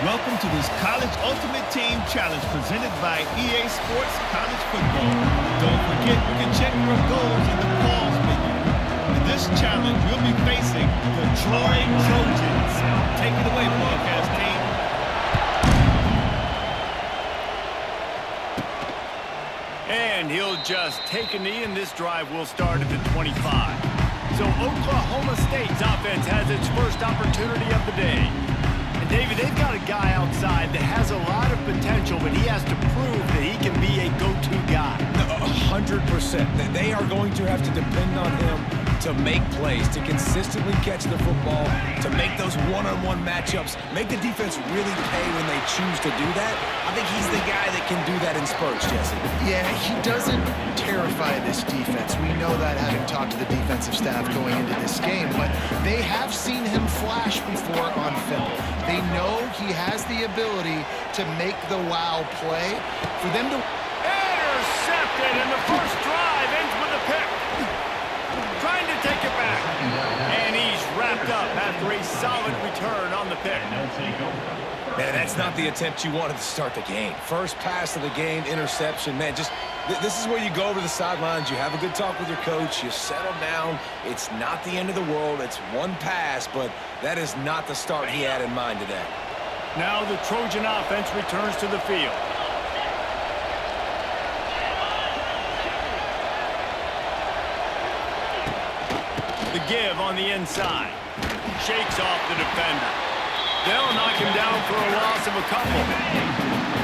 Welcome to this College Ultimate Team Challenge presented by EA Sports College Football. Don't forget, you can check your goals in the pause menu. In this challenge, you'll be facing the Troy Trojans. Take it away, broadcast team. And he'll just take a knee, and this drive will start at the 25. So Oklahoma State's offense has its first opportunity of the day. And David, they've got a guy outside that has a lot of potential, but he has to prove that he can be a go-to guy. 100%. They are going to have to depend on him to make plays, to consistently catch the football, to make those one-on-one matchups, make the defense really pay when they choose to do that. I think he's the guy that can do that in spurts, Jesse. Yeah, he doesn't terrify this defense. We know that having talked to the defensive staff going into this game, but they have seen him flash before on film. They know he has the ability to make the wow play. For them to... Intercepted, and the first drive ends with a pick. Trying to take it back. And he's wrapped up after a solid return on the pick. Man, that's not the attempt you wanted to start the game. First pass of the game, interception. Man, just this is where you go over the sidelines. You have a good talk with your coach. You settle down. It's not the end of the world. It's one pass, but that is not the start he had in mind today. Now the Trojan offense returns to the field. The give on the inside. Shakes off the defender. They'll knock him down for a loss of a couple.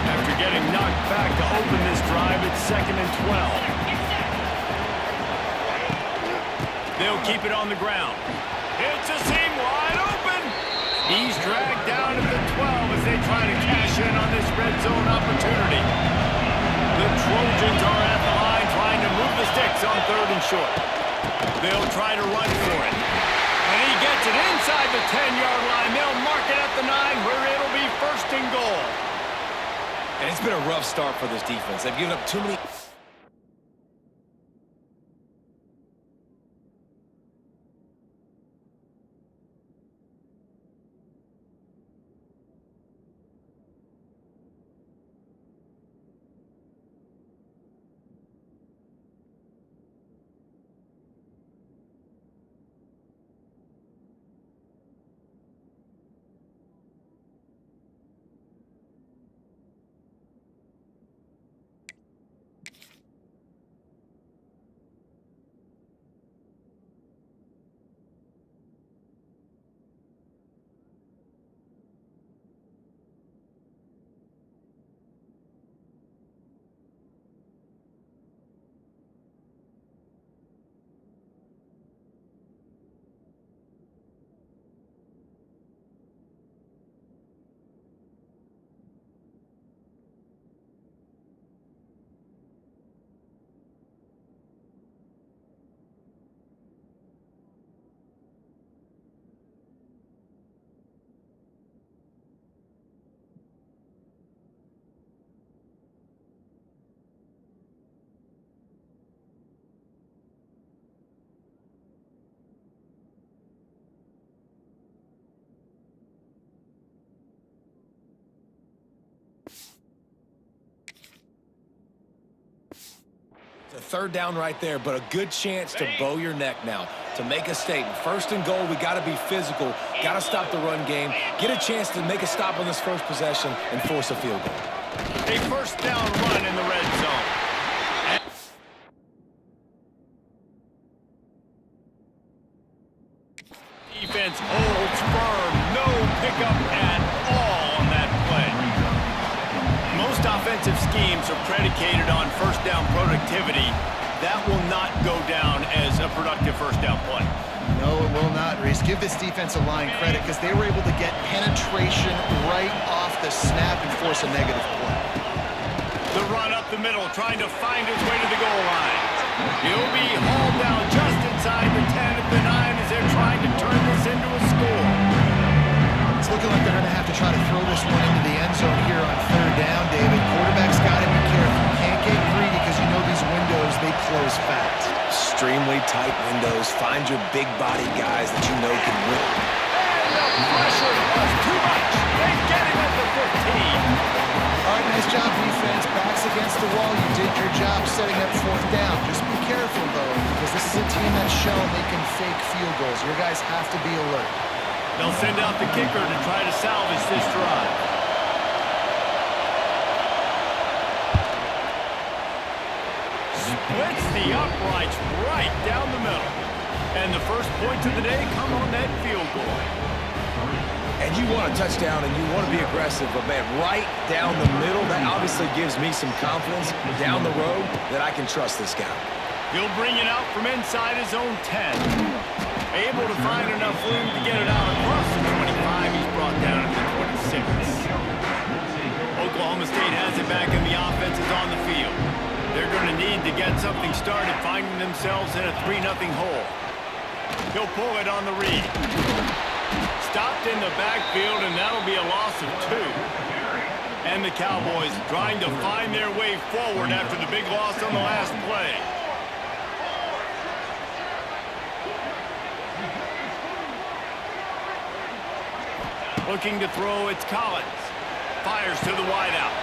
After getting knocked back to open this drive, it's 2nd and 12. They'll keep it on the ground. It's a seam wide open. He's dragged down at the 12 as they try to cash in on this red zone opportunity. The Trojans are at the line trying to move the sticks on 3rd and short. They'll try to run for it. And he gets it inside the 10-yard line. They'll mark it at the 9 where it'll be 1st and goal. And it's been a rough start for this defense. They've given up too many... It's a 3rd down right there, but a good chance to bow your neck now, to make a statement. 1st and goal, we got to be physical, got to stop the run game, get a chance to make a stop on this first possession and force a field goal. A 1st down run in the red zone. Defense holds firm, no pickup at all on that play. Most offensive schemes are predicated on 1st down productivity. That will not go down as a productive 1st down play. No, it will not, Reese. Give this defensive line credit because they were able to get penetration right off the snap and force a negative play. The run up the middle, trying to find his way to the goal line. He'll be hauled down just inside the 10 at the 9 as they're trying to turn this into a score. It's looking like they're going to have to try to throw this one into the end zone here on 3rd down, David. Quarterback's got to be careful. Can't get greedy because you know these windows, they close fast. Extremely tight windows. Find your big body guys that you know can win. And the pressure was too much. They get him at the job setting up fourth down. Just be careful, though, because this is a team that's shown they can fake field goals. Your guys have to be alert. They'll send out the kicker to try to salvage this drive. Splits the uprights right down the middle. And the first points of the day come on that field goal. And you want a touchdown and you want to be aggressive, but man, right down the middle, that obviously gives me some confidence down the road that I can trust this guy. He'll bring it out from inside his own 10. Able to find enough room to get it out across the 25. He's brought down at the 26. Oklahoma State has it back and the offense is on the field. They're going to need to get something started, finding themselves in a 3-0 hole. He'll pull it on the read. Stopped in the backfield, and that'll be a loss of 2. And the Cowboys trying to find their way forward after the big loss on the last play. Looking to throw, it's Collins. Fires to the wideout.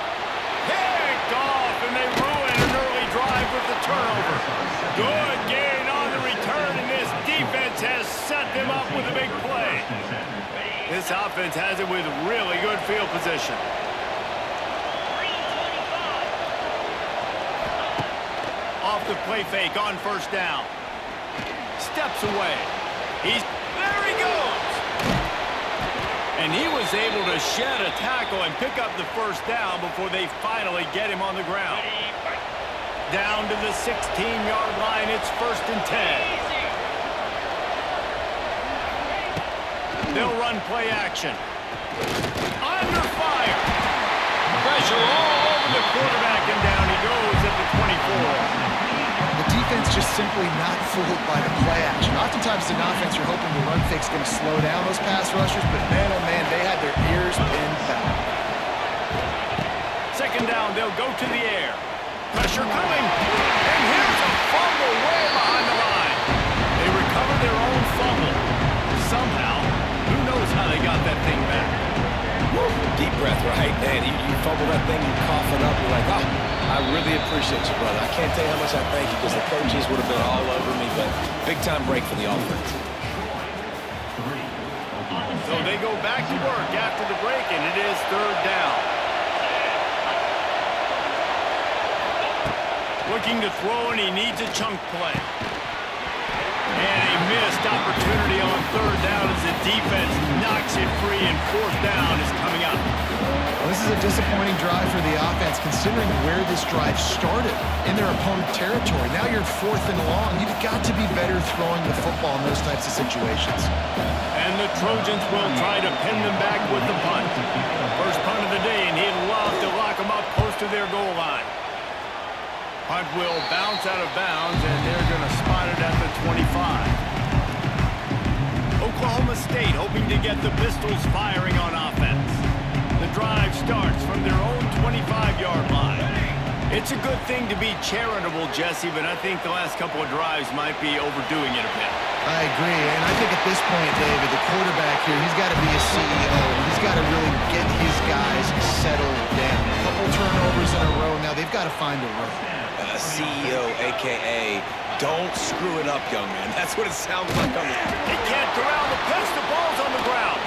Picked off, and they ruin an early drive with the turnover. Good gain on the return, and this defense has set them up with a big play. This offense has it with really good field position. Off the play fake on first down. Steps away. There he goes. And he was able to shed a tackle and pick up the first down before they finally get him on the ground. Down to the 16-yard line, it's 1st and 10. They'll run play action. Under fire. Pressure all over the quarterback, and down he goes at the 24. The defense just simply not fooled by the play action. Oftentimes, as an offense, you're hoping the run fake's going to slow down those pass rushers, but man, oh man, they had their ears pinned back. 2nd down, they'll go to the air. Pressure coming, and here's a fumble way behind the line. They recovered their own fumble. Somehow, who knows how they got that thing back. Woo, deep breath, right? Man, you fumble that thing, you cough it up, you're like, oh, I really appreciate you, brother. I can't tell you how much I thank you because the coaches would have been all over me, but big-time break for the offense. So they go back to work after the break, and it is 3rd down. Looking to throw, and he needs a chunk play. And a missed opportunity on 3rd down as the defense knocks it free, and 4th down is coming up. Well, this is a disappointing drive for the offense, considering where this drive started, in their opponent territory. Now you're 4th and long. You've got to be better throwing the football in those types of situations. And the Trojans will try to pin them back with the punt. First punt of the day, and he'd love to lock them up close to their goal line. Punt will bounce out of bounds, and they're going to spot it at the 25. Oklahoma State hoping to get the Pistols firing on offense. The drive starts from their own 25-yard line. It's a good thing to be charitable, Jesse, but I think the last couple of drives might be overdoing it a bit. I agree, and I think at this point, David, the quarterback here, he's got to be a CEO. He's got to really get his guys settled down. A couple turnovers in a row. Now they've got to find a rhythm. CEO, a.k.a. don't screw it up, young man. That's what it sounds like on the... They can't corral the pass. The ball's on the ground.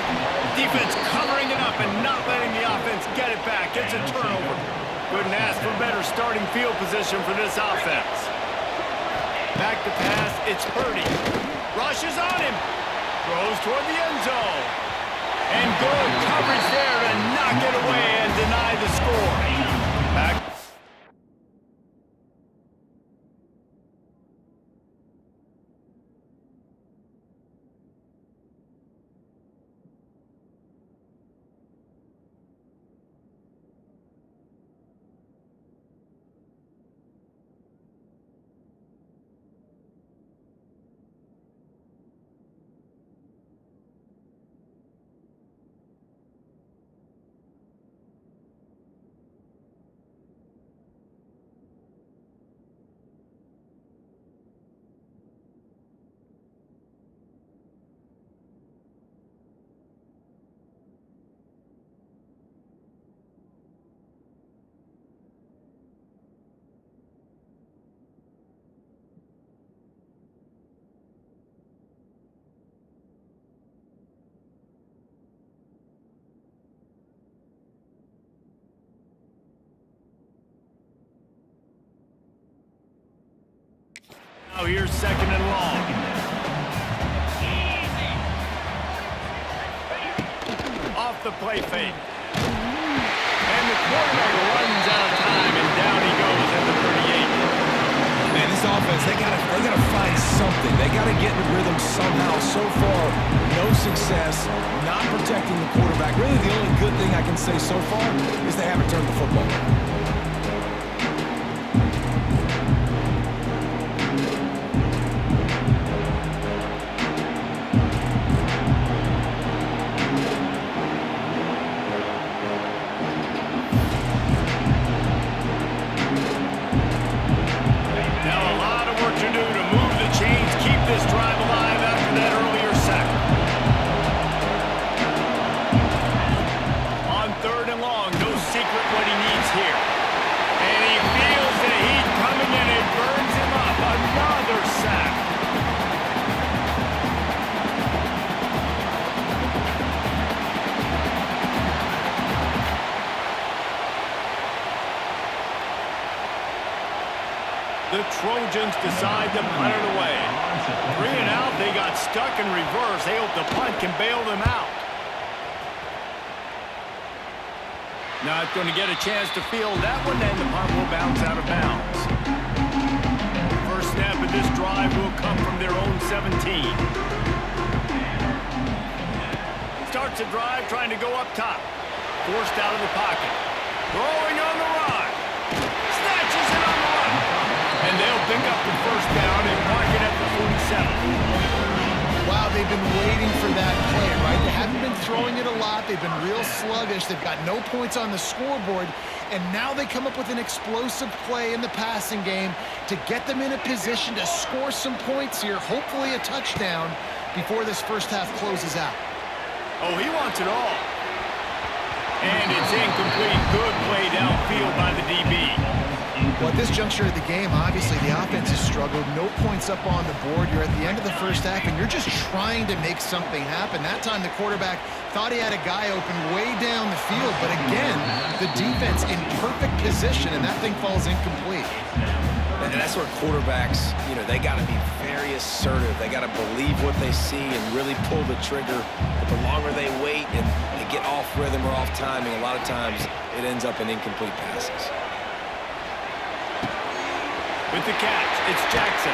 Defense covering it up and not letting the offense get it back. It's a turnover. Couldn't ask for better starting field position for this offense. Back to pass. It's Purdy. Rushes on him. Throws toward the end zone. And good coverage there to knock it away and deny the score. Back. here's 2nd and long. Off the play fake. And the quarterback runs out of time, and down he goes at the 38. Man, this offense, they gotta find something. They gotta get in rhythm somehow. So far, no success, not protecting the quarterback. Really, the only good thing I can say so far is they haven't turned the football over. The Trojans decide to punt it away. 3 and out, they got stuck in reverse. They hope the punt can bail them out. Not going to get a chance to field that one, and the punt will bounce out of bounds. First snap of this drive will come from their own 17. Starts the drive trying to go up top. Forced out of the pocket. Throwing on the run. Snatches it on the run. And they'll pick up the first down and mark it at the 47. Wow, they've been waiting for that play, right? They haven't been throwing it a lot. They've been real sluggish. They've got no points on the scoreboard. And now they come up with an explosive play in the passing game to get them in a position to score some points here, hopefully a touchdown, before this first half closes out. Oh, he wants it all. And it's incomplete. Good play downfield by the DB. Well, at this juncture of the game, obviously the offense has struggled. No points up on the board. You're at the end of the first half, and you're just trying to make something happen. That time the quarterback thought he had a guy open way down the field, but again, the defense in perfect position, and that thing falls incomplete. And that's where quarterbacks, they got to be very assertive. They got to believe what they see and really pull the trigger. But the longer they wait and they get off rhythm or off timing, a lot of times it ends up in incomplete passes. With the catch, it's Jackson.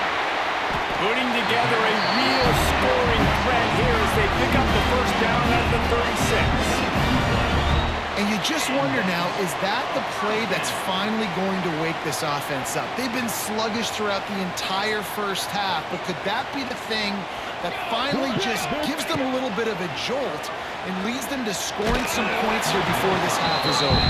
Putting together a real scoring threat here as they pick up the first down at the 36. And you just wonder now, is that the play that's finally going to wake this offense up? They've been sluggish throughout the entire first half, but could that be the thing that finally just gives them a little bit of a jolt and leads them to scoring some points here before this half is over?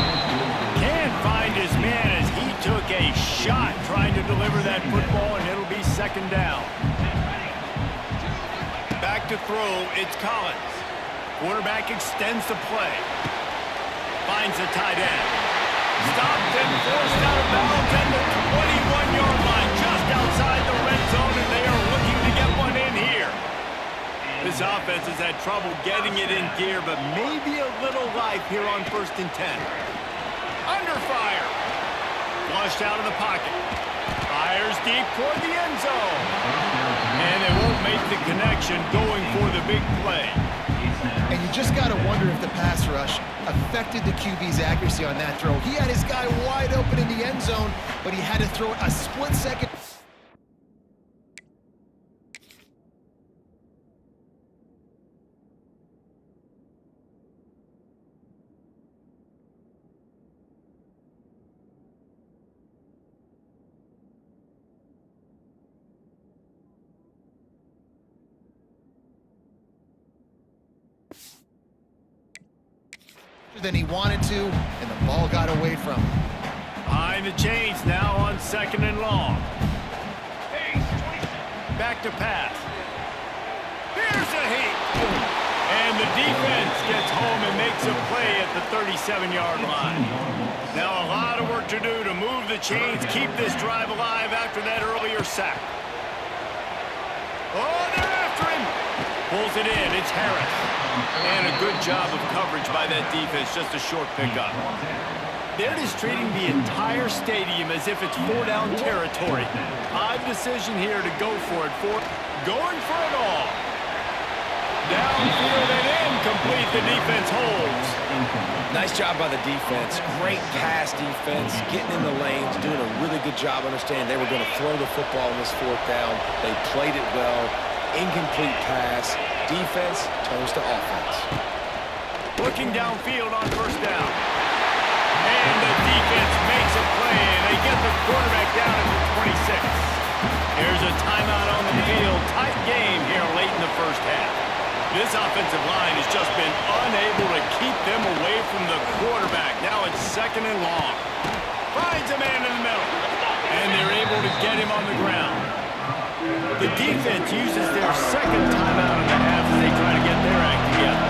Can't find his man as he took a shot trying to deliver that football, and it'll be 2nd down. Back to throw, it's Collins. Quarterback extends the play. Finds the tight end. Stopped and forced out of bounds at the 21-yard line, just outside the red zone, and they are looking to get one in here. This offense has had trouble getting it in gear, but maybe a little life here on 1st and 10. Under fire. Flushed out of the pocket. Fires deep toward the end zone. And they won't make the connection going for the big play. And you just got to wonder if the pass rush affected the QB's accuracy on that throw. He had his guy wide open in the end zone, but he had to throw it a split second. Than he wanted to, and the ball got away from him. Behind the chains now on 2nd and long. Back to pass. Here's a heat. And the defense gets home and makes a play at the 37-yard line. Now a lot of work to do to move the chains, keep this drive alive after that earlier sack. Oh, they're after him. Pulls it in. It's Harris. And a good job of coverage by that defense. Just a short pickup. They're just treating the entire stadium as if it's four-down territory. Odd decision here to go for it. Going for it all. Downfield and incomplete. The defense holds. Nice job by the defense. Great pass defense, getting in the lanes, doing a really good job understanding they were going to throw the football in this fourth down. They played it well. Incomplete pass. Defense turns to offense. Looking downfield on first down. And the defense makes a play, and they get the quarterback down at the 26. Here's a timeout on the field. Tight game here late in the first half. This offensive line has just been unable to keep them away from the quarterback. Now it's second and long. Finds a man in the middle. And they're able to get him on the ground. The defense uses their second timeout in the half as they try to get their act together.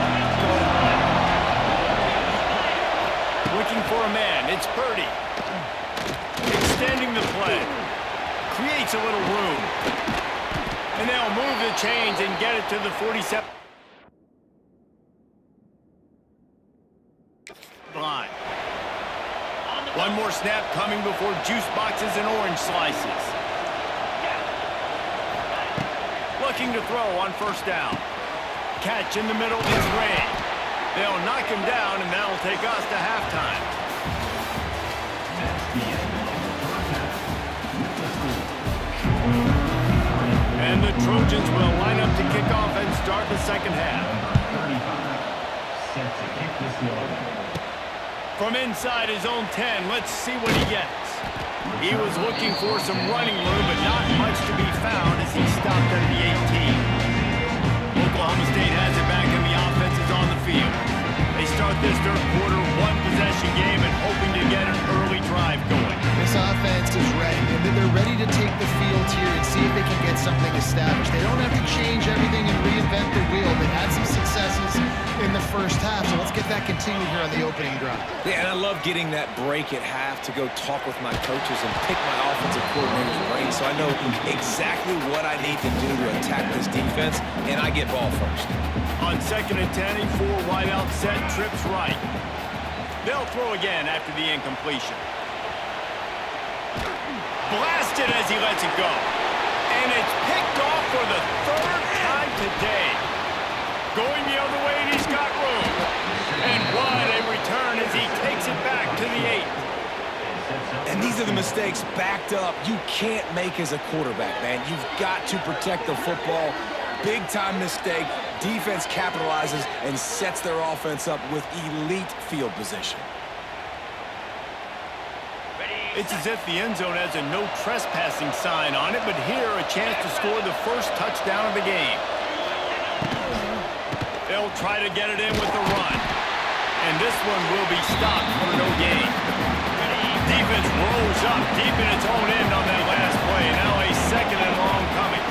Looking for a man. It's Purdy. Extending the play. Creates a little room. And they'll move the chains and get it to the 47. Line. One more snap coming before juice boxes and orange slices. Looking to throw on first down. Catch in the middle is Ray. They'll knock him down, and that'll take us to halftime. And the Trojans will line up to kick off and start the second half. From inside his own 10, let's see what he gets. He was looking for some running room, but not much to be found as he stopped at the 18. Oklahoma State has it back, and the offense is on the field. They start this third quarter, one-possession game, and hoping to get an early drive going. This offense is ready, and they're ready to take the field here and see if they can get something established. They don't have to change everything and reinvent the wheel. They had some successes in the first half, so let's get that continued here on the opening drive. Yeah, and I love getting that break at half to go talk with my coaches and pick my offensive coordinator's brain so I know exactly what I need to do to attack this defense, and I get ball first. On second and 10, a four-wide-out set, trips right. They'll throw again after the incompletion. Blasted as he lets it go. And it's picked off for the third time today. Going the other way, and he's got room. And what a return as he takes it back to the 8. And these are the mistakes backed up you can't make as a quarterback, man. You've got to protect the football. Big-time mistake. Defense capitalizes and sets their offense up with elite field position. It's as if the end zone has a no trespassing sign on it, but here a chance to score the first touchdown of the game. They'll try to get it in with the run. And this one will be stopped for no gain. Defense rolls up deep in its own end on that last play. Now a second and long coming.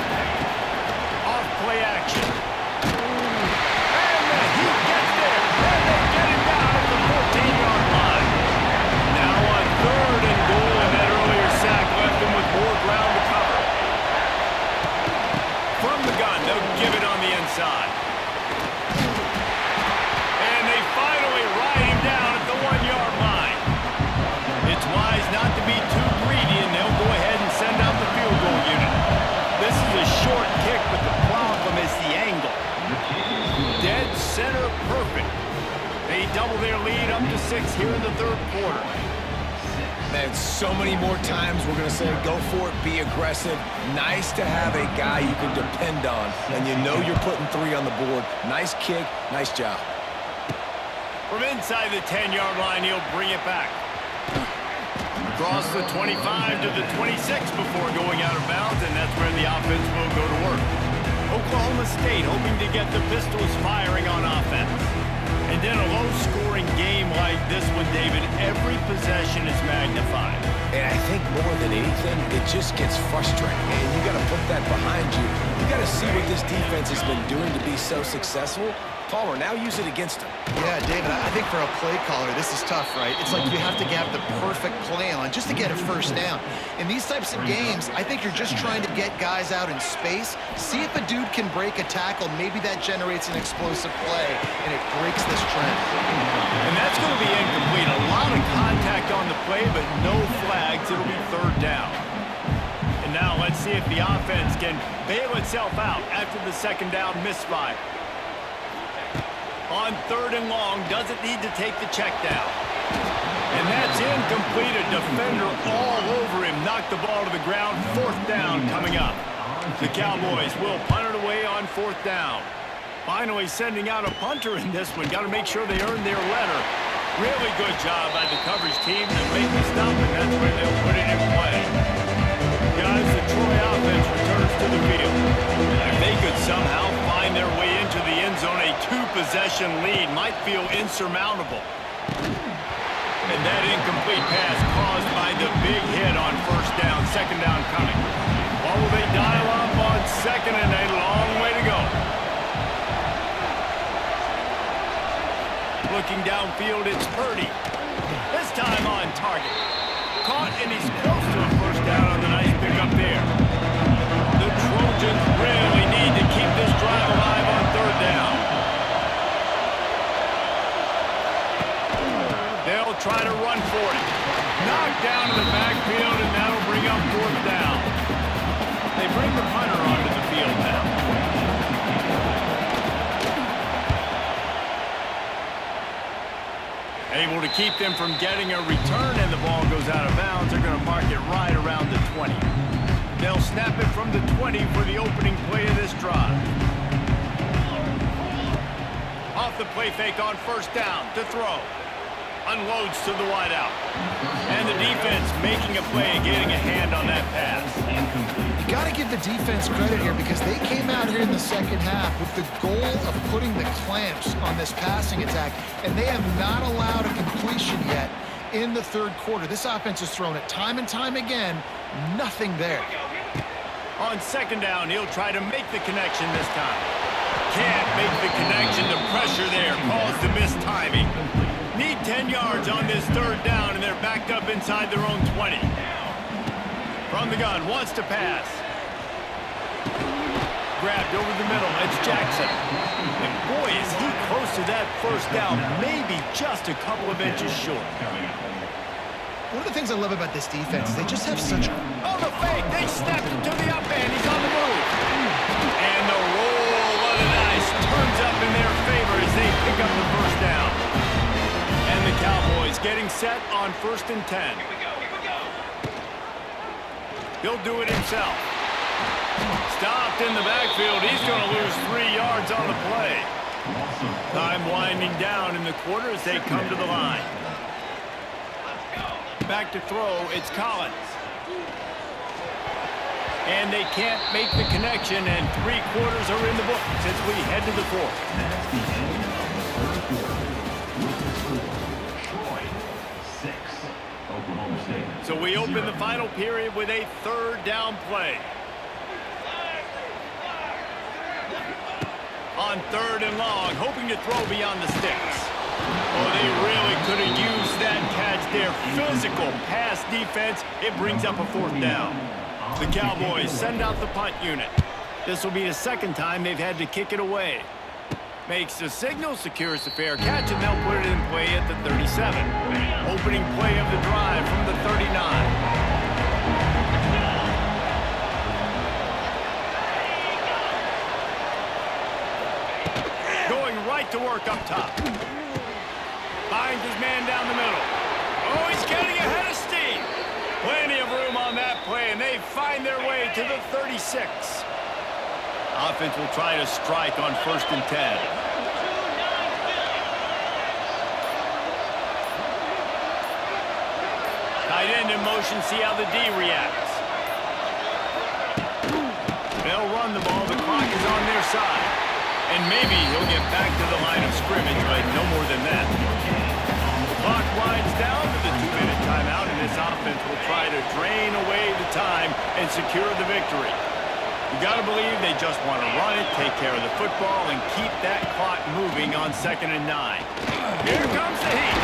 Off play action. And the Heat gets there. And they get him down at the 14-yard line. Now on third and goal, and that earlier sack left him with more ground to cover. From the gun, they'll give it on the inside. And they finally ride him down at the 1-yard line. It's wise not to be too greedy, and they'll go ahead and send out the field goal unit. This is a short kick, but the problem is the angle. Dead center perfect. They double their lead up to 6 here in the third quarter. Man, so many more times we're going to say, go for it, be aggressive. Nice to have a guy you can depend on, and you know you're putting 3 on the board. Nice kick, nice job. From inside the 10-yard line, he'll bring it back. Across the 25 to the 26 before going out of bounds, and that's where the offense will go to work. Oklahoma State hoping to get the pistols firing on offense. And in a low-scoring game like this one, David, every possession is magnified. And I think more than anything, it just gets frustrating. And you got to put that behind you. You got to see what this defense has been doing to be so successful. Palmer, now use it against him. Yeah, David, I think for a play caller, this is tough, right? It's like you have to have the perfect plan just to get a first down. In these types of games, I think you're just trying to get guys out in space, see if a dude can break a tackle. Maybe that generates an explosive play, and it breaks this trend. And that's going to be incomplete. A lot of contact play, but no flags. It'll be third down. And now let's see if the offense can bail itself out after the second down misfire. On third and long, doesn't need to take the check down. And that's incomplete. A defender all over him. Knocked the ball to the ground. Fourth down coming up. The Cowboys will punt it away on fourth down. Finally sending out a punter in this one. Got to make sure they earn their letter. Really good job by the coverage team to make the stop, and that's where they'll put it in play. Guys, the Troy offense returns to the field. If they could somehow find their way into the end zone, a two-possession lead might feel insurmountable. And that incomplete pass caused by the big hit on first down, second down coming. What will they dial up on second, and a long way to go. Looking downfield, it's Purdy. This time on target. Caught, and he's close to a first down on the nice pickup there. The Trojans really need to keep this drive alive on third down. They'll try to run for it. Knocked down in the backfield, and that'll bring up fourth down. They bring the punter onto the field now. Able to keep them from getting a return, and the ball goes out of bounds. They're going to mark it right around the 20. They'll snap it from the 20 for the opening play of this drive. Off the play fake on first down to throw. Unloads to the wideout. And the defense making a play and getting a hand on that pass. You got to give the defense credit here because they came out here in the second half with the goal of putting the clamps on this passing attack, and they have not allowed a completion yet in the third quarter. This offense has thrown it time and time again. Nothing there. On second down, he'll try to make the connection this time. Can't make the connection. The pressure there caused the missed timing. Need 10 yards on this third down, and they're backed up inside their own 20. From the gun, wants to pass. Grabbed over the middle, it's Jackson. And boy, is he close to that first down, maybe just a couple of inches short. One of the things I love about this defense is they just have such... Oh, the fake, they snapped him to the up end, he's on the move. And the roll of the dice turns up in their favor as they pick up the first down. And the Cowboys getting set on 1st and 10. He'll do it himself. Stopped in the backfield. He's going to lose 3 yards on the play. Time winding down in the quarter as they come to the line. Back to throw. It's Collins. And they can't make the connection, and 3 quarters are in the books as we head to the fourth. That's the end of the third quarter. Troy 6, Oklahoma State. So we open the final period with a third down play. On third and long, hoping to throw beyond the sticks. Oh, they really could have used that catch there. Physical pass defense. It brings up a fourth down. The Cowboys send out the punt unit. This will be the second time they've had to kick it away. Makes the signal, secures the fair catch, and they'll put it in play at the 37. Opening play of the drive from the 39. Right to work up top. Finds his man down the middle. Oh, he's getting ahead of steam. Plenty of room on that play, and they find their way to the 36. Offense will try to strike on 1st and 10. Tight end in motion, see how the D reacts. They'll run the ball. The clock is on their side. And maybe he'll get back to the line of scrimmage, but no more than that. The clock winds down to the 2-minute timeout, and this offense will try to drain away the time and secure the victory. You got to believe they just want to run it, take care of the football, and keep that clock moving on 2nd and 9. Here comes the heat.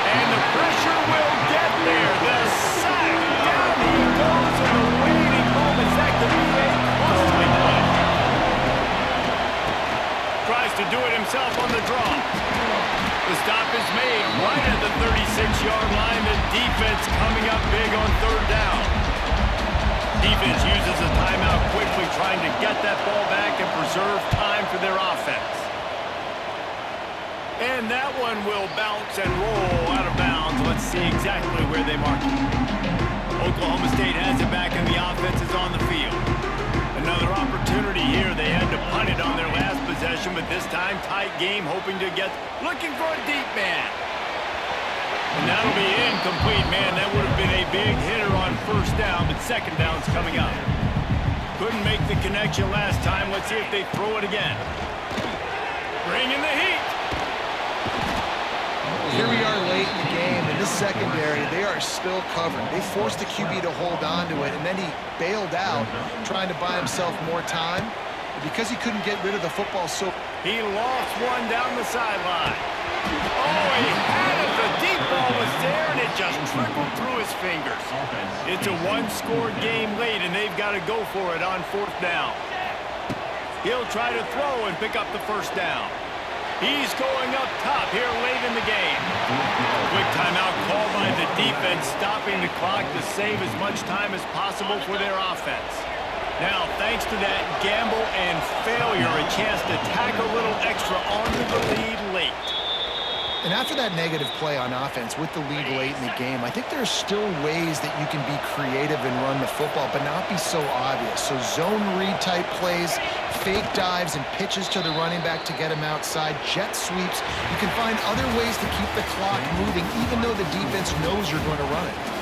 And the pressure will get there. The sack. Down he goes, and the waiting moments that could be a costly play. Tries to do it himself on the draw. The stop is made right at the 36-yard line. The defense coming up big on third down. Defense uses a timeout quickly, trying to get that ball back and preserve time for their offense. And that one will bounce and roll out of bounds. Let's see exactly where they mark it. Oklahoma State has it back, and the offense is on the field. Another opportunity here. They had to punt it on their last possession, but this time tight game, hoping to get, looking for a deep man. And that'll be incomplete, man. That would have been a big hitter on first down, but second down's coming up. Couldn't make the connection last time. Let's see if they throw it again. Bringing the heat. Here we are late in the game. In this secondary, they are still covering. They forced the QB to hold on to it, and then he bailed out, trying to buy himself more time. Because he couldn't get rid of the football, so he lost one down the sideline. Oh, he had it. The deep ball was there, and it just trickled through his fingers. It's a one-score game late, and they've got to go for it on fourth down. He'll try to throw and pick up the first down. He's going up top here late in the game. Quick timeout called by the defense, stopping the clock to save as much time as possible for their offense. Now, thanks to that gamble and failure, a chance to tack a little extra onto the lead late. And after that negative play on offense with the lead late in the game, I think there's still ways that you can be creative and run the football, but not be so obvious. So zone read type plays, fake dives and pitches to the running back to get him outside, jet sweeps. You can find other ways to keep the clock moving, even though the defense knows you're going to run it.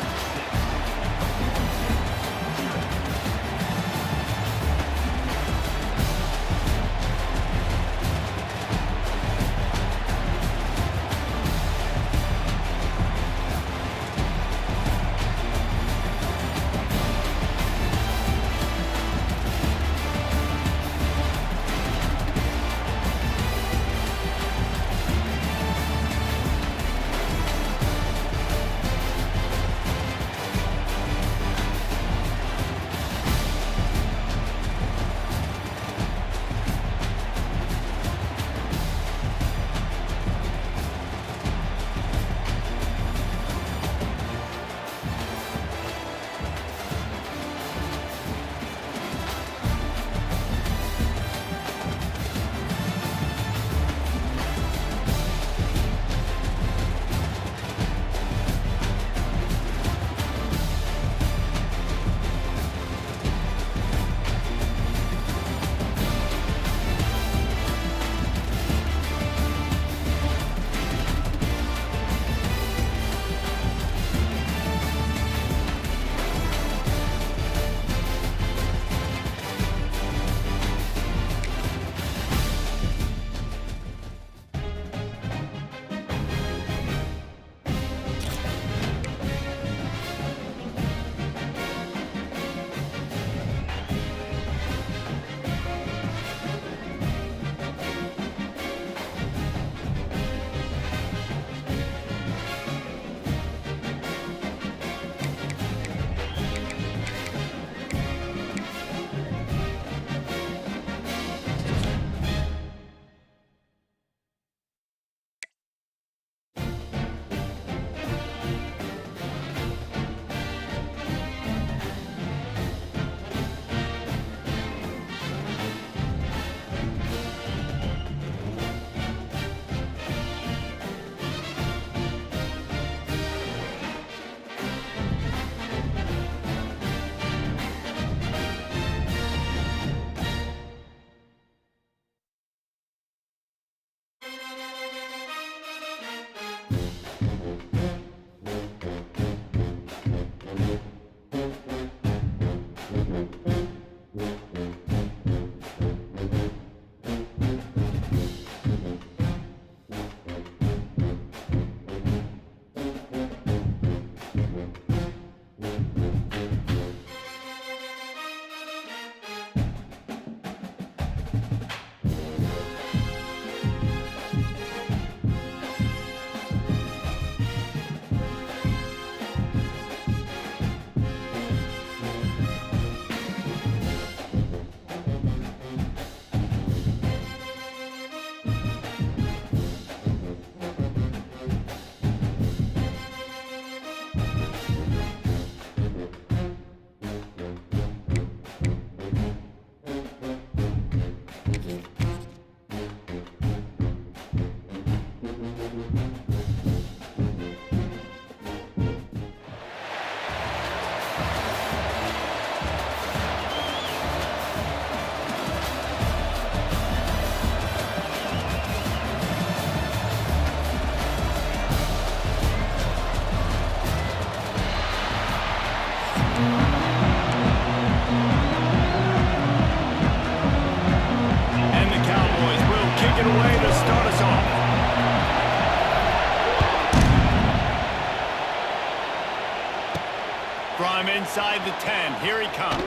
from inside the 10. Here he comes.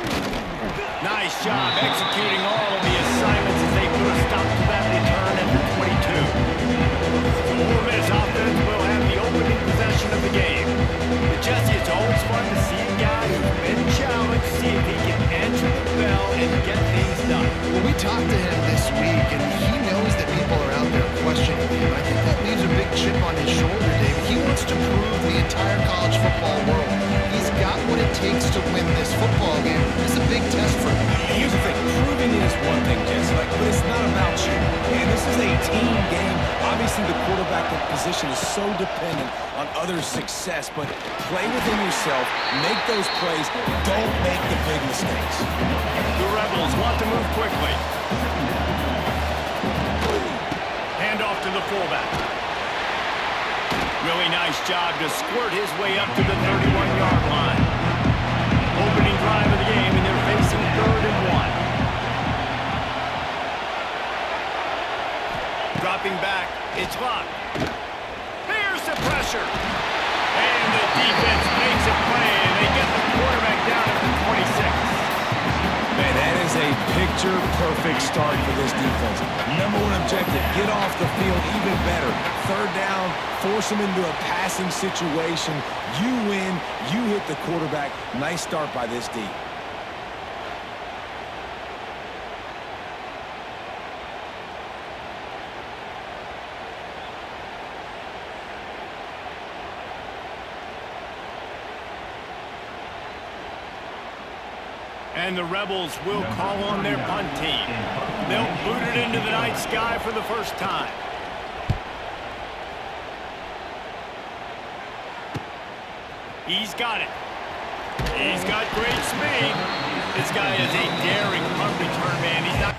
Nice job executing all of the assignments as they put a stop to that return at the 22. So Ole Miss offense will have the opening possession of the game. But Jesse, it's always fun to see a guy who's been challenged, see if he can answer the bell and get things done. Well, we talked to him this week, and he knows that people are out there questioning him. I think that leaves a big chip on his shoulder, Dave. He wants to prove the entire college football world he's got what it takes to win this football game. This is a big test for him. Here's the thing, proving it is one thing, Jesse, but it's not about you. And this is a team game. Obviously, the quarterback position is so dependent on others' success, but play within yourself, make those plays, don't make the big mistakes. The Rebels want to move quickly. Hand off to the fullback. Really nice job to squirt his way up to the 31-yard line. Opening drive of the game, and they're facing 3rd and 1. Dropping back, it's Luck. Here's the pressure. And the defense makes a play, and they get the quarterback down at the 26. Man, that is a picture-perfect start for this defense. Number one objective, get off the field even better. 3rd down, force them into a passing situation. You win, you hit the quarterback. Nice start by this D. And the Rebels will call on their punt team. They'll boot it into the night sky for the first time. He's got it. He's got great speed. This guy is a daring punt return man. He's not...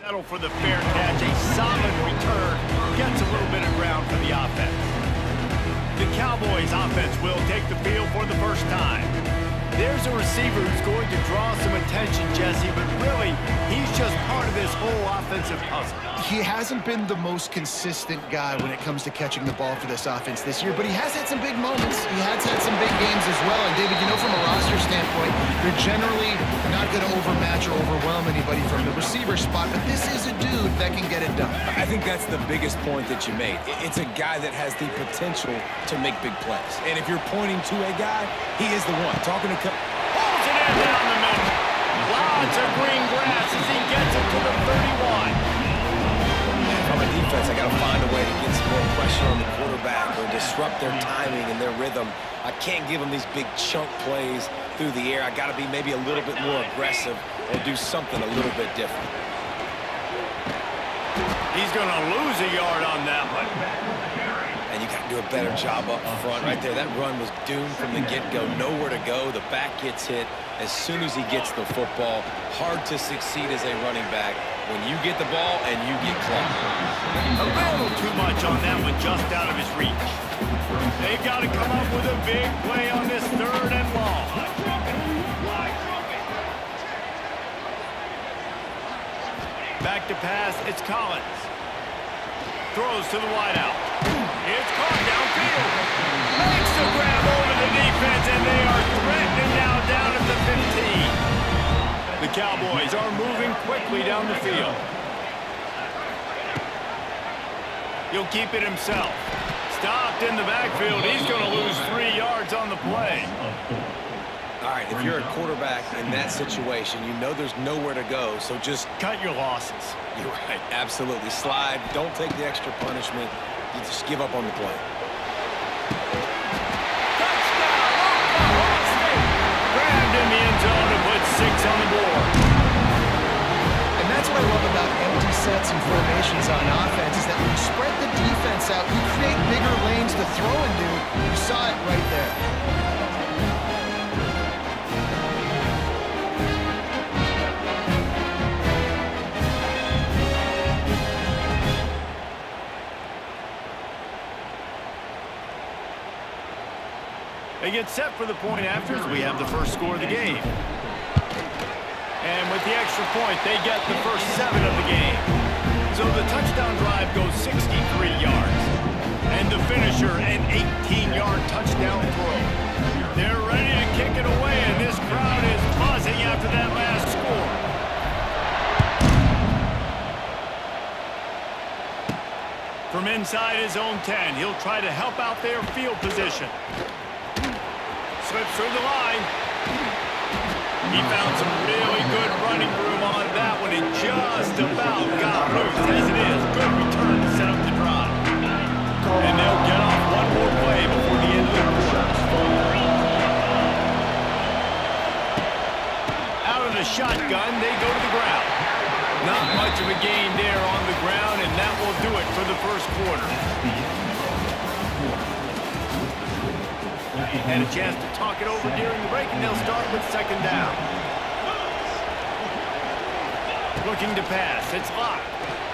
Settle for the fair catch. A solid return. Gets a little bit of ground for the offense. The Cowboys offense will take the field for the first time. There's a receiver who's going to draw some attention, Jesse, but really, he's just part of this whole offensive puzzle. He hasn't been the most consistent guy when it comes to catching the ball for this offense this year, but he has had some big moments. He has had some big games as well. And, David, you know, from a roster standpoint, they're generally not going to overmatch or overwhelm anybody from the receiver spot, but this is a dude that can get it done. I think that's the biggest point that you made. It's a guy that has the potential to make big plays. And if you're pointing to a guy, he is the one. Talking to Pulls it in down the middle. Lots of green grass as he gets it to the 31. From a defense, I got to find a way to get some more pressure on the quarterback or disrupt their timing and their rhythm. I can't give them these big chunk plays through the air. I got to be maybe a little bit more aggressive or do something a little bit different. He's going to lose a yard on that one. And you got to do a better job up front right there. That run was doomed from the get-go. Nowhere to go. The back gets hit as soon as he gets the football. Hard to succeed as a running back when you get the ball and you get clocked. A little too much on that one, just out of his reach. They've got to come up with a big play on this 3rd and long. Back to pass, it's Collins. Throws to the wideout. It's caught downfield. Makes the grab over the defense, and they are threatening now down at the 15. The Cowboys are moving quickly down the field. He'll keep it himself. Stopped in the backfield. He's going to lose 3 yards on the play. All right, if you're a quarterback in that situation, you know there's nowhere to go, so just cut your losses. You're right, absolutely. Slide, don't take the extra punishment. You just give up on the play. Touchdown, Oklahoma State. Grabbed in the end zone to put 6 on the board. And that's what I love about empty sets and formations on offense is that when you spread the defense out, you create bigger lanes to throw into. You saw it right there. They get set for the point after as we have the first score of the game. And with the extra point, they get the first 7 of the game. So the touchdown drive goes 63 yards. And the finisher, an 18-yard touchdown throw. They're ready to kick it away, and this crowd is buzzing after that last score. From inside his own 10, he'll try to help out their field position. Slips through the line. He found some really good running room on that one and just about got loose. As it is, good return to set up the drive. And they'll get off one more play before the end of the quarter. Out of the shotgun, they go to the ground. Not much of a gain there on the ground, and that will do it for the first quarter. Had a chance to talk it over during the break, and they'll start with 2nd down. Looking to pass. It's locked.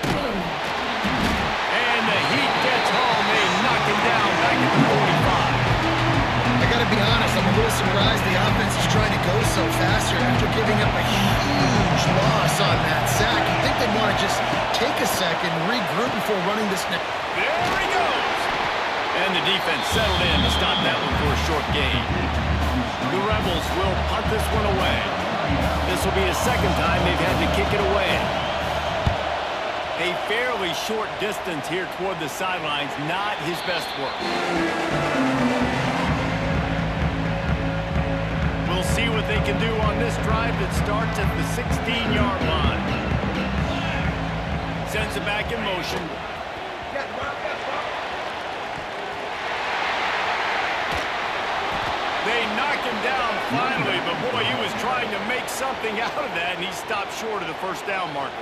And the Heat gets home. They knock him down back at the 45. I got to be honest, I'm a little surprised the offense is trying to go so fast here after giving up a huge loss on that sack. You'd think they'd want to just take a second, regroup before running this next. There he goes. And the defense settled in to stop that one for a short gain. The Rebels will punt this one away. This will be the 2nd time they've had to kick it away. A fairly short distance here toward the sidelines, not his best work. We'll see what they can do on this drive that starts at the 16-yard line. Sends it back in motion. They knock him down finally, but boy, he was trying to make something out of that, and he stopped short of the 1st down marker.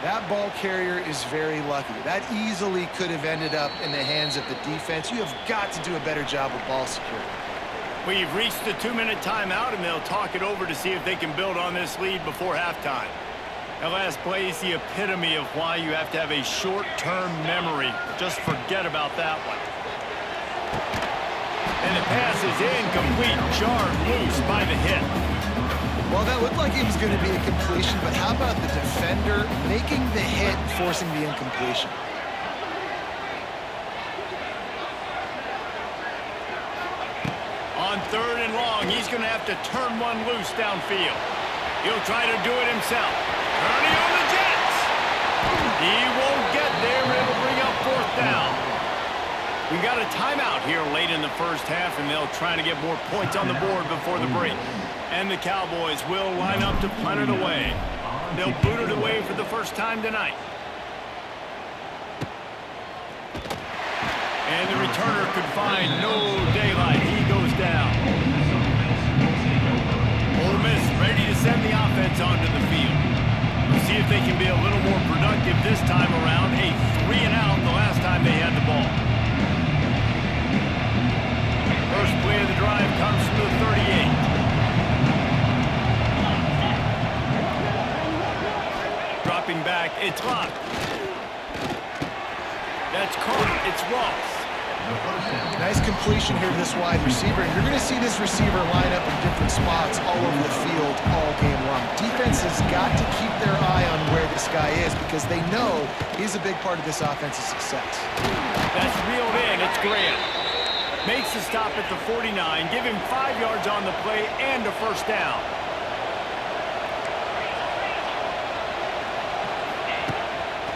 That ball carrier is very lucky. That easily could have ended up in the hands of the defense. You have got to do a better job with ball security. We've reached the 2-minute timeout, and they'll talk it over to see if they can build on this lead before halftime. That last play is the epitome of why you have to have a short-term memory. Just forget about that one. And the pass is incomplete, jarred loose by the hit. Well, that looked like it was going to be a completion, but how about the defender making the hit, forcing the incompletion? On 3rd and long, he's going to have to turn one loose downfield. He'll try to do it himself. Turning on the Jets. He won't get there. It'll bring up 4th down. We got a timeout here late in the first half, and they'll try to get more points on the board before the break. And the Cowboys will line up to punt it away. They'll boot it away for the first time tonight. And the returner could find no daylight. He goes down. Ole Miss ready to send the offense onto the field. We'll see if they can be a little more productive this time around. A 3-and-out the last time they had the ball. First play of the drive comes from the 38. Dropping back, it's Locke. That's caught, it's Ross. Nice completion here to this wide receiver. And you're going to see this receiver line up in different spots all over the field all game long. Defense has got to keep their eye on where this guy is because they know he's a big part of this offense's success. That's reeled in, it's Graham. Makes the stop at the 49, give him 5 yards on the play and a first down.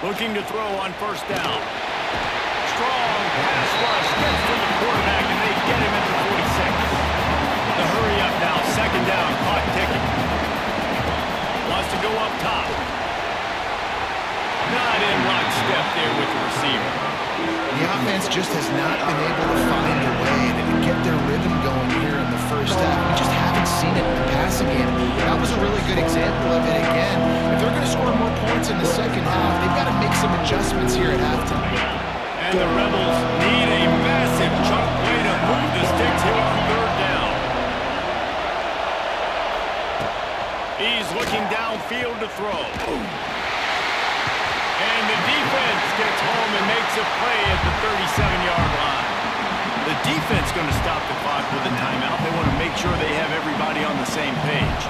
Looking to throw on first down. Strong pass rush gets to the quarterback, and they get him at the 46. The hurry up now, 2nd down, clock ticking. Wants to go up top. Not in lockstep there with the receiver. The offense just has not been able to find a way to get their rhythm going here in the first half. We just haven't seen it in the passing game. That was a really good example of it again. If they're going to score more points in the second half, they've got to make some adjustments here at halftime. And the Rebels need a massive chunk play to move the sticks here on 3rd down. He's looking downfield to throw. And the defense gets home and makes a play at the 37-yard line. The defense going to stop the clock with a timeout. They want to make sure they have everybody on the same page.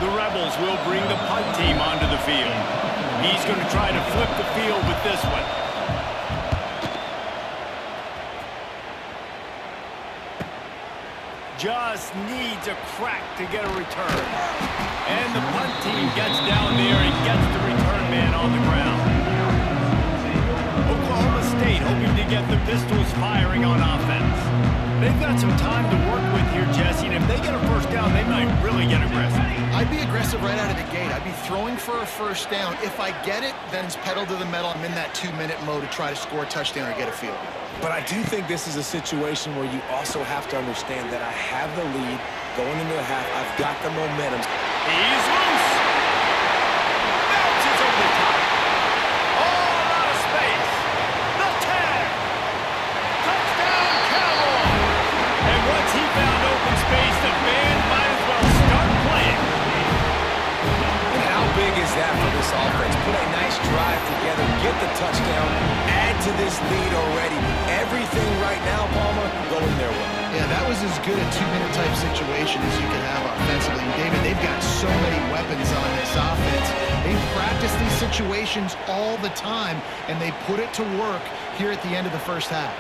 The Rebels will bring the punt team onto the field. He's going to try to flip the field with this one. Just needs a crack to get a return. And the punt team gets down there and gets the return man on the ground. Oklahoma State hoping to get the Pistols firing on offense. They've got some time to work with here, Jesse, and if they get a first down, they might really get aggressive. I'd be aggressive right out of the gate. I'd be throwing for a first down. If I get it, then it's pedal to the metal. I'm in that 2-minute mode to try to score a touchdown or get a field goal. But I do think this is a situation where you also have to understand that I have the lead going into the half. I've got the momentum. He's loose. Bounces over the top. All out of space. The tag. Touchdown, Cowboys. And once he found open space, the band might as well start playing. And how big is that for this offense? Put a nice drive together, get the touchdown, add to this lead already. Everything right now, Palmer, going their way. Yeah, that was as good a 2-minute type situation as you can have offensively. And David, they've got so many weapons on this offense. They practice these situations all the time, and they put it to work here at the end of the first half.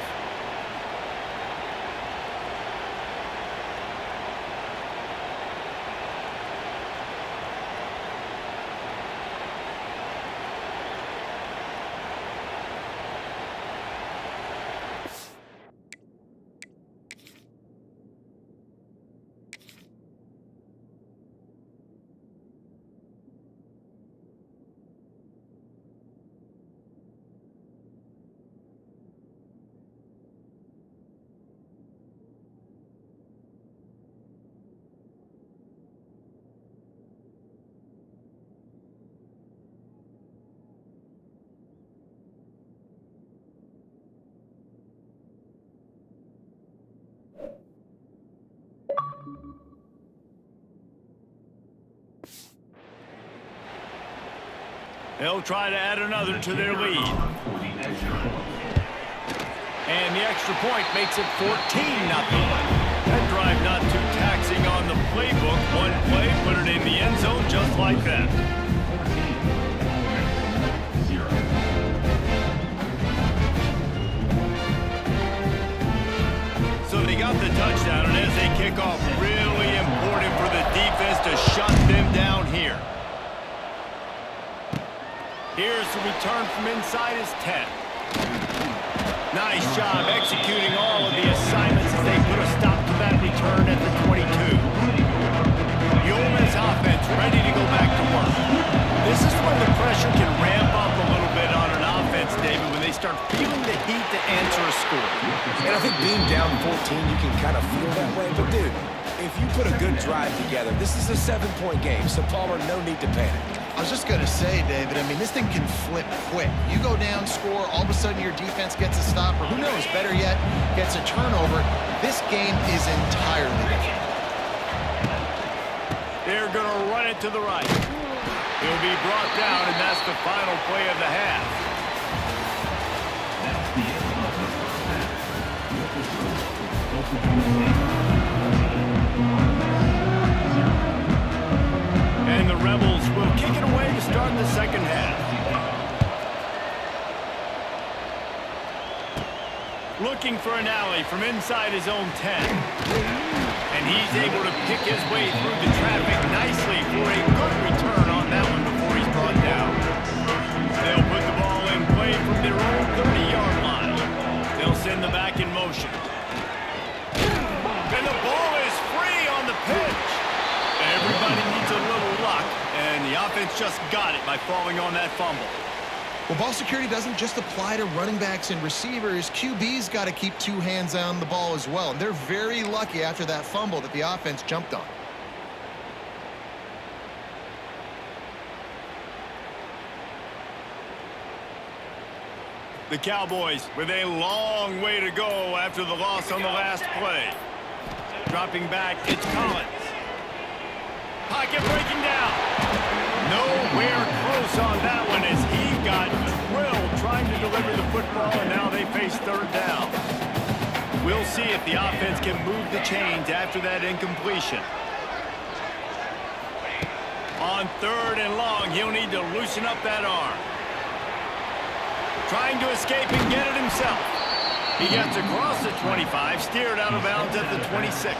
They'll try to add another to their lead. And the extra point makes it 14-0. That drive not too taxing on the playbook. One play, put it in the end zone just like that. So they got the touchdown, and as they kick off, really important for the defense to shut them down here. Here's the return from inside his 10. Nice job executing all of the assignments as they put a stop to that return at the 22. The Ole Miss offense ready to go back to work. This is when the pressure can ramp up a little bit on an offense, David, when they start feeling the heat to answer a score. And I think being down 14, you can kind of feel that way. But, dude, if you put a good drive together, this is a 7-point game, so Palmer, no need to panic. I was just going to say, David, I mean, this thing can flip quick. You go down, score, all of a sudden your defense gets a stop, or who knows, better yet, gets a turnover. This game is entirely different. They're going to run it to the right. He'll be brought down, and that's the final play of the half. And the Rebels will kick it away to start the second half. Looking for an alley from inside his own 10. And he's able to pick his way through the traffic nicely for a good return on that one before he's brought down. They'll put the ball in play from their own 30-yard line. They'll send the back in motion. And the ball is free on the pitch. Everybody needs a little luck, and the offense just got it by falling on that fumble. Well, ball security doesn't just apply to running backs and receivers. QB's got to keep two hands on the ball as well. And they're very lucky after that fumble that the offense jumped on. The Cowboys with a long way to go after the loss on the last play. Dropping back, it's Collins. Pocket breaking down. Nowhere close on that one as he got drilled trying to deliver the football, and now they face third down. We'll see if the offense can move the chains after that incompletion. On third and long, he'll need to loosen up that arm. Trying to escape and get it himself. He gets across the 25, steered out of bounds at the 26.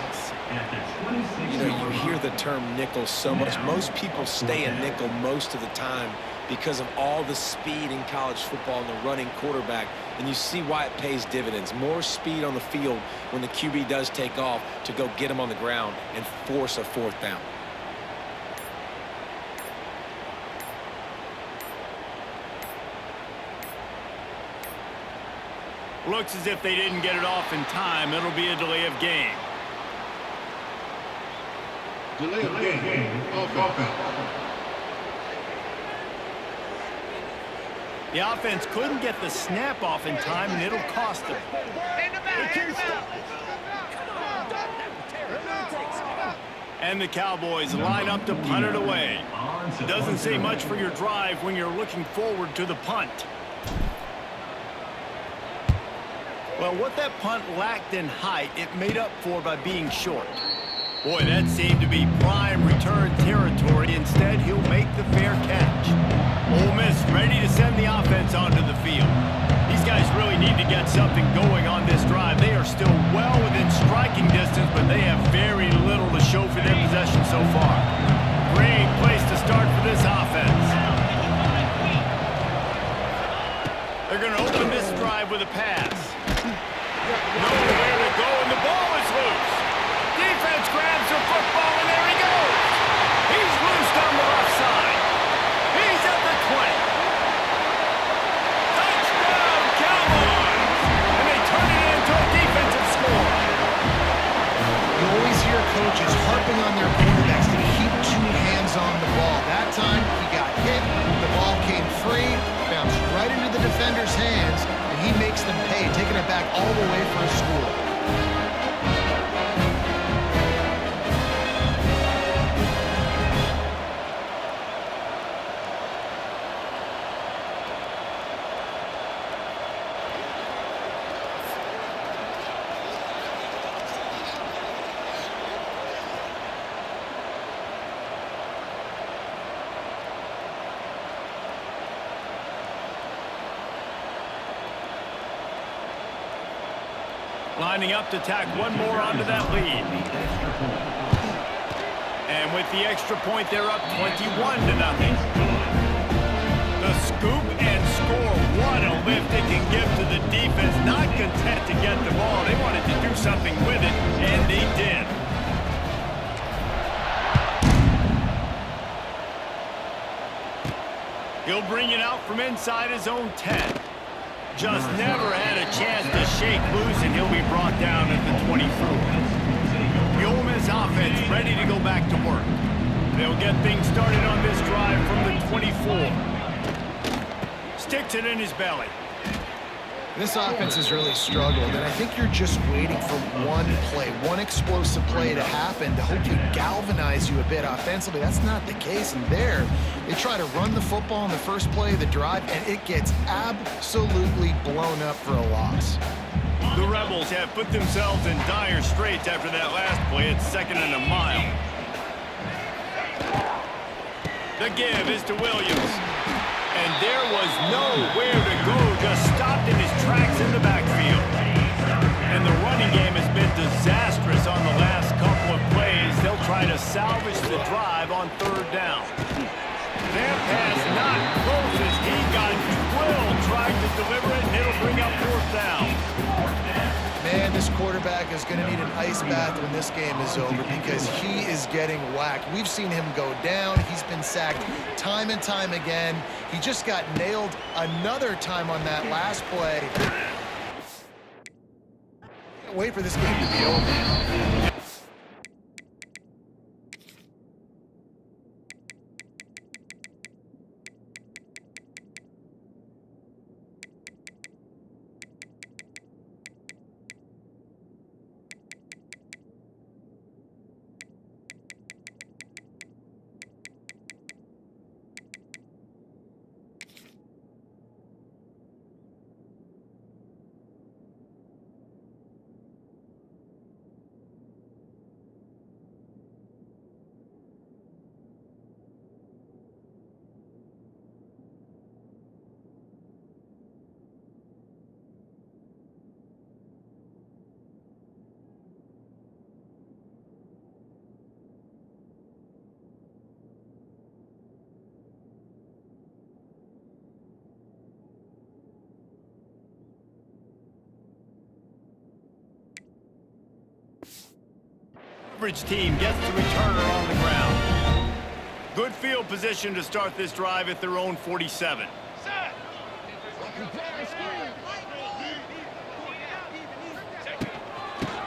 You know, you hear the term nickel so much. Most people stay in nickel most of the time because of all the speed in college football and the running quarterback. And you see why it pays dividends. More speed on the field when the QB does take off to go get him on the ground and force a fourth down. Looks as if they didn't get it off in time. It'll be a delay of game. Delay of game. Offense. The offense couldn't get the snap off in time, and it'll cost them. And the Cowboys line up to punt it away. Doesn't say much for your drive when you're looking forward to the punt. Well, what that punt lacked in height, it made up for by being short. Boy, that seemed to be prime return territory. Instead, he'll make the fair catch. Ole Miss ready to send the offense onto the field. These guys really need to get something going on this drive. They are still well within striking distance, but they have very little to show for their possession so far. Great place to start for this offense. They're going to open this drive with a pass. Nowhere to go, and the ball is loose. Defense grabs the football, and there he goes. He's loose down the left side. He's at the 20. Touchdown, Cowboys! And they turn it into a defensive score. You always hear coaches harping on their quarterbacks to keep two hands on the ball. That time, he got hit, the ball came free, bounced right into the defender's hands, and he makes them pay, taking it back all the way for a score. Lining up to tack one more onto that lead. And with the extra point, they're up 21-0. The scoop and score. What a lift it can give to the defense. Not content to get the ball. They wanted to do something with it, and they did. He'll bring it out from inside his own 10. Just never had a chance to shake loose, and he'll be brought down at the 24. The Ole Miss offense ready to go back to work. They'll get things started on this drive from the 24. Sticks it in his belly. This offense has really struggled, and I think you're just waiting for one play, one explosive play to happen to hopefully galvanize you a bit offensively. That's not the case, and there, they try to run the football in the first play of the drive, and it gets absolutely blown up for a loss. The Rebels have put themselves in dire straits after that last play at 2nd and a mile. The give is to Williams. And there was nowhere to go, just stopped in his tracks in the backfield. And the running game has been disastrous on the last couple of plays. They'll try to salvage the drive on 3rd down. Their pass not close as he got drilled trying to deliver it, and it'll bring up 4th down. Man, this quarterback is going to need an ice bath when this game is over because he is getting whacked. We've seen him go down. He's been sacked time and time again. He just got nailed another time on that last play. Can't wait for this game to be over. Average team gets the returner on the ground. Good field position to start this drive at their own 47.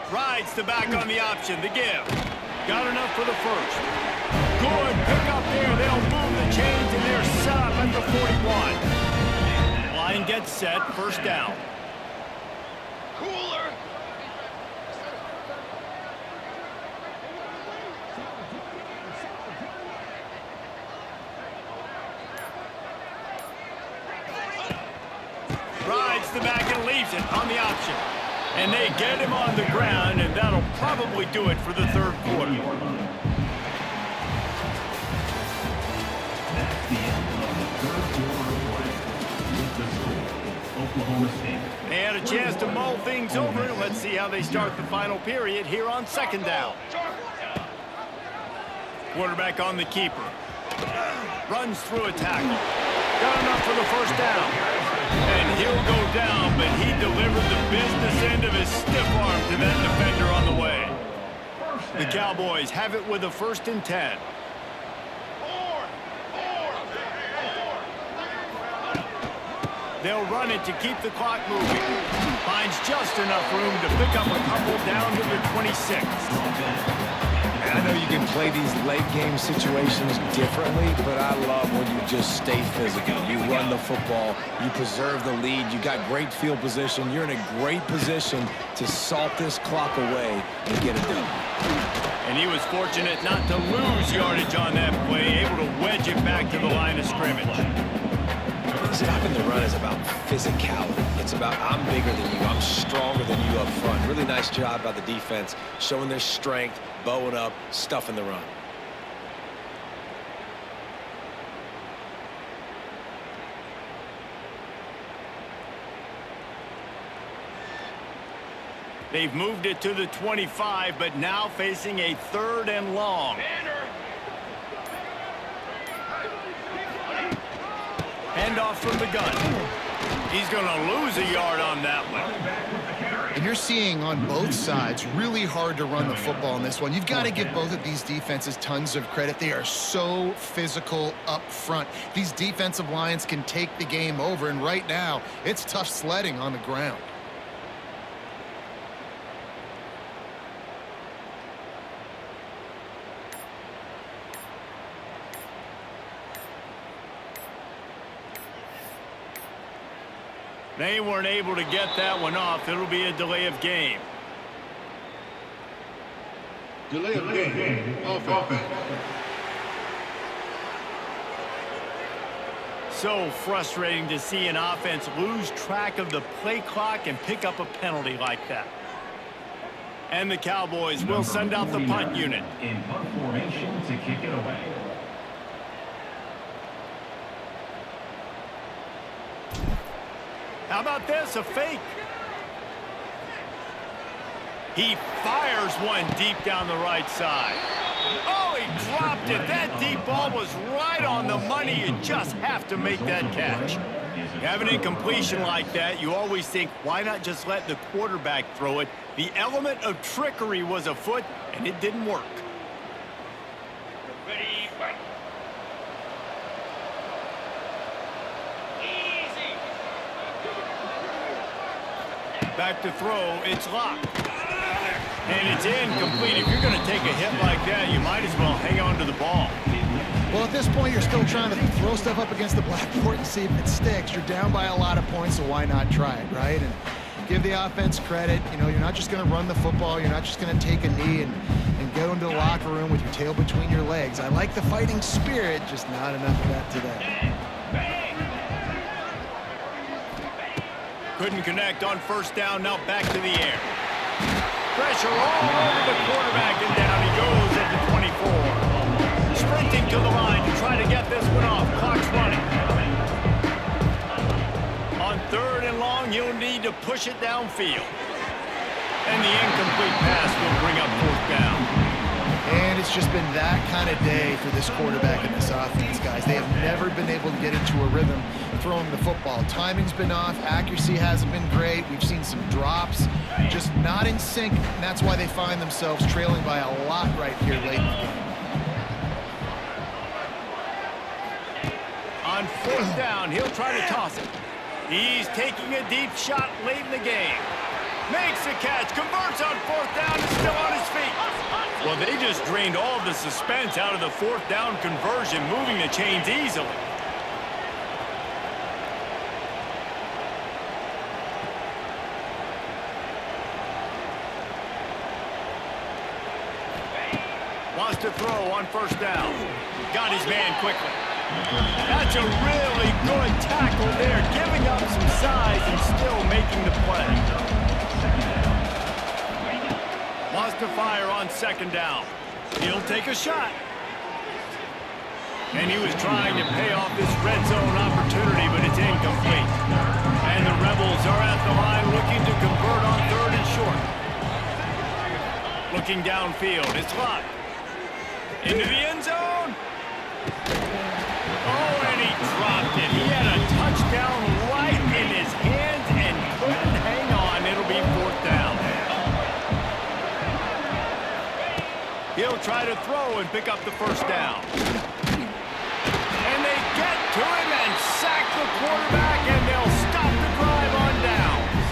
Rides the back on the option, the give. Got enough for the first. Good pick up there. They'll move the chains, and they're set up at the 41. Line gets set, 1st down. The back and leaves it on the option. And they get him on the ground, and that'll probably do it for the 3rd quarter. That's the end of the 3rd quarter of play. With the score, Oklahoma State. They had a chance to mull things over. Let's see how they start the final period here on 2nd down. Quarterback on the keeper. Runs through a tackle. Got enough for the 1st down. And he'll go down, but he delivered the business end of his stiff arm to that defender on the way. The Cowboys have it with a 1st and 10. They'll run it to keep the clock moving. Finds just enough room to pick up a couple down to the 26. I know you can play these late game situations differently, but I love when you just stay physical. You run the football, you preserve the lead, you got great field position, you're in a great position to salt this clock away and get it done. And he was fortunate not to lose yardage on that play, able to wedge it back to the line of scrimmage. Stopping the run is about physicality. It's about I'm bigger than you, I'm stronger than you up front. Really nice job by the defense, showing their strength, bowing up, stuffing the run. They've moved it to the 25, but now facing a 3rd and long. Handoff from the gun. He's going to lose a yard on that one. And you're seeing on both sides really hard to run the football in this one. You've got to give both of these defenses tons of credit. They are so physical up front. These defensive lines can take the game over, and right now it's tough sledding on the ground. They weren't able to get that one off. It'll be a delay of game. Delay of game. Offense. So frustrating to see an offense lose track of the play clock and pick up a penalty like that. And the Cowboys will send out the punt unit. In punt formation to kick it away. How about this? A fake. He fires one deep down the right side. Oh, he dropped it. That deep ball was right on the money. You just have to make that catch. You have an incompletion like that, you always think, why not just let the quarterback throw it? The element of trickery was afoot, and it didn't work. Ready, fight. Back to throw, it's locked. And it's incomplete. If you're going to take a hit like that, you might as well hang on to the ball. Well, at this point, you're still trying to throw stuff up against the blackboard and see if it sticks. You're down by a lot of points, so why not try it, right? And give the offense credit. You know, you're not just going to run the football. You're not just going to take a knee and go into the locker room with your tail between your legs. I like the fighting spirit, just not enough of that today. Couldn't connect on first down, now back to the air. Pressure all over the quarterback, and down he goes at the 24. Sprinting to the line to try to get this one off. Clock's running. On 3rd and long, you'll need to push it downfield. And the incomplete pass will bring up 4th down. And it's just been that kind of day for this quarterback and this offense, guys. They have never been able to get into a rhythm throwing the football. Timing's been off. Accuracy hasn't been great. We've seen some drops. Just not in sync, and that's why they find themselves trailing by a lot right here late in the game. On 4th down, he'll try to toss it. He's taking a deep shot late in the game. Makes the catch, converts on 4th down, and still on his feet. Well, they just drained all of the suspense out of the 4th down conversion, moving the chains easily. Wants to throw on 1st down. Got his man quickly. That's a really good tackle there, giving up some size and still making the play. Wants to fire on 2nd down. He'll take a shot. And he was trying to pay off this red zone opportunity, but it's incomplete. And the Rebels are at the line looking to convert on 3rd and short. Looking downfield, it's locked. Into the end zone. Oh, and he dropped it. He had a touchdown right in his hands and couldn't hang on. It'll be 4th down. He'll try to throw and pick up the 1st down. And they get to him and sack the quarterback, and they'll stop the drive on downs.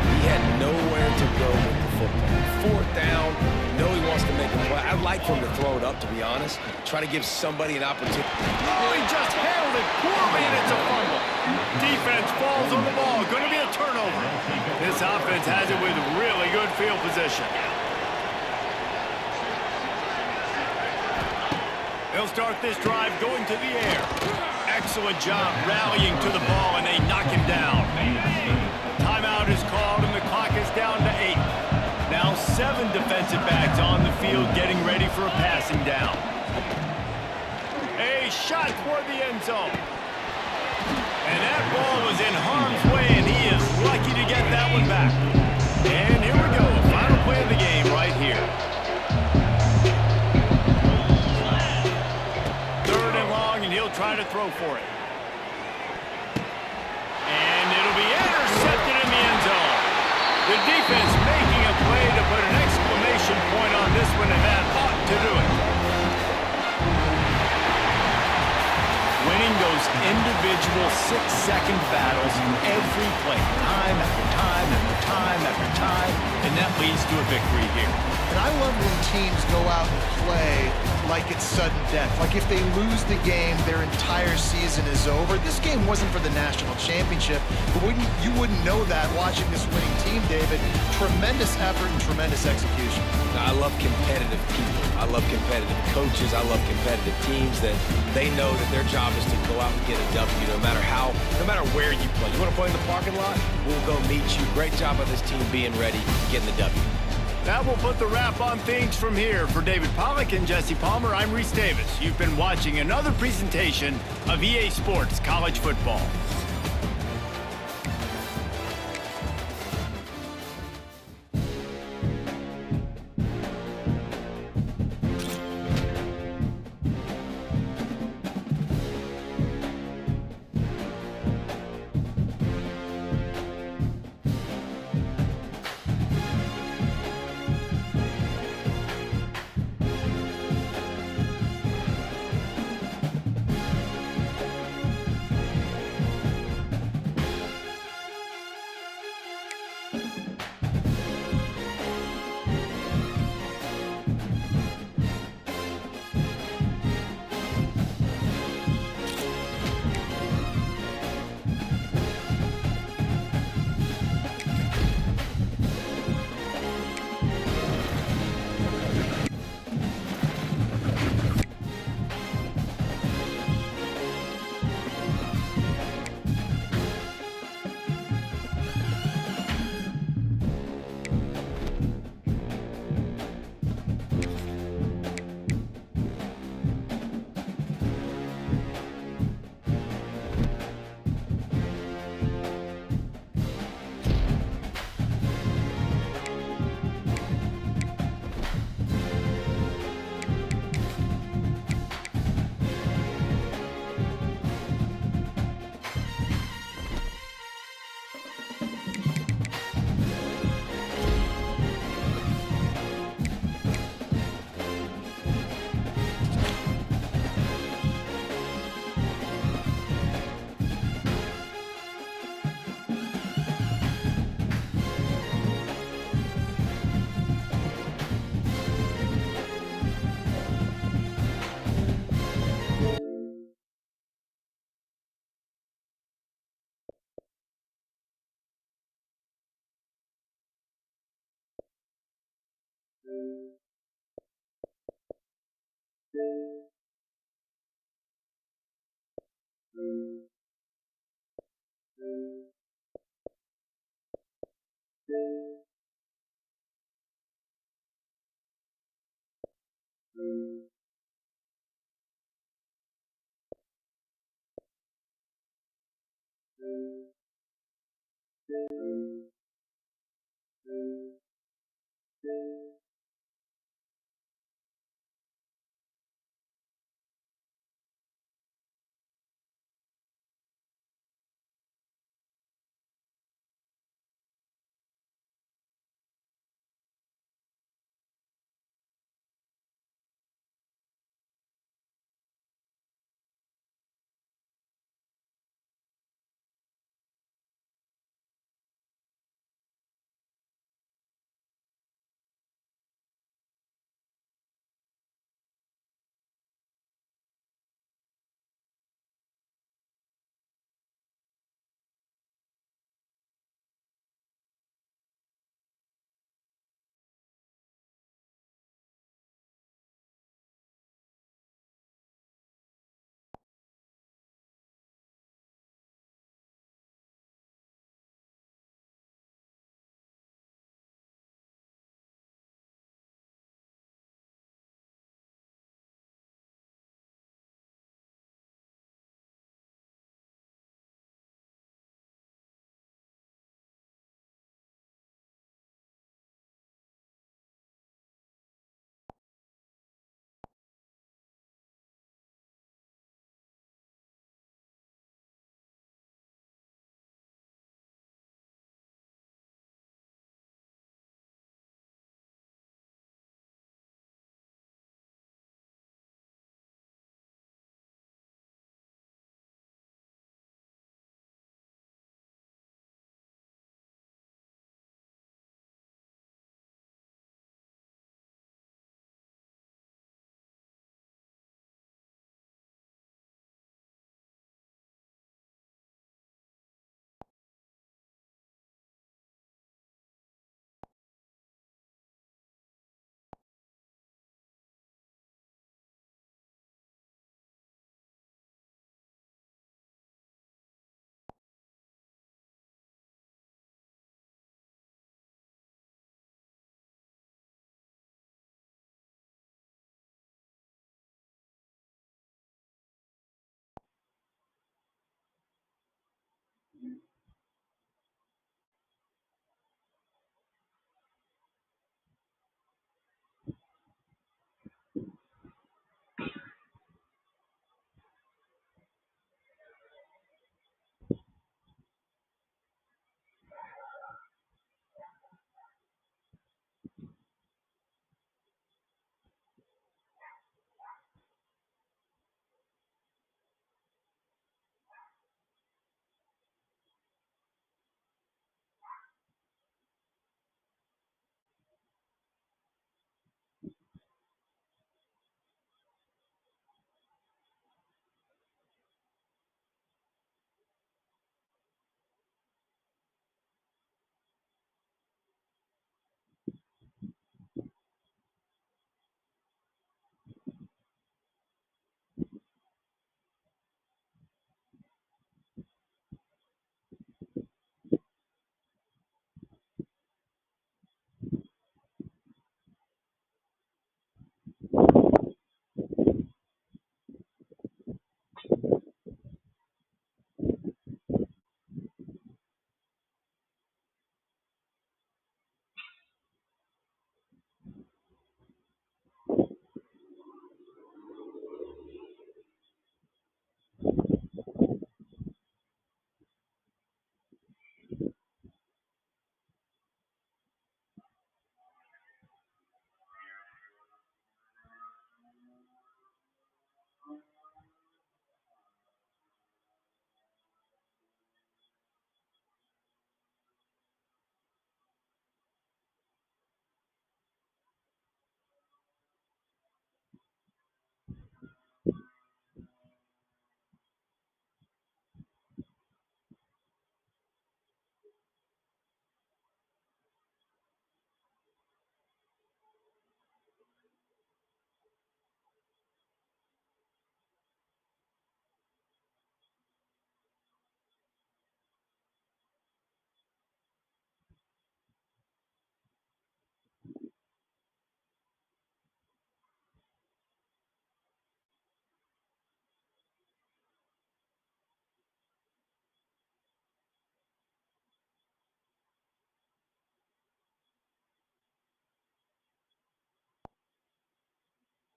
He had nowhere to go with the football. 4th down. He wants to make a play. I'd like for him to throw it up, to be honest. Try to give somebody an opportunity. Oh, he just handled it poorly, and it's a fumble. Defense falls on the ball. Going to be a turnover. This offense has it with really good field position. They'll start this drive going to the air. Excellent job rallying to the ball, and they knock him down. Timeout is called, and the clock is down to 8. Now 7 defensive backs on the field getting ready for a passing down. A shot toward the end zone. And that ball was in harm's way, and he is lucky to get that one back. And here we throw for it. And it'll be intercepted in the end zone. The defense making a play to put an exclamation point on this one, and that ought to do it. Winning those individual 6-second battles every play, time after time after time after time, and that leads to a victory here. And I love when teams go out and play like it's sudden death. Like if they lose the game, their entire season is over. This game wasn't for the national championship, but you wouldn't know that watching this winning team, David. Tremendous effort and tremendous execution. I love competitive people. I love competitive coaches. I love competitive teams that they know that their job is to go out and get a W no matter where you play. You want to play in the parking lot? We'll go meet you. Great job by this team being ready, getting the W. That will put the wrap on things from here. For David Pollack and Jesse Palmer, I'm Reese Davis. You've been watching another presentation of EA Sports College Football.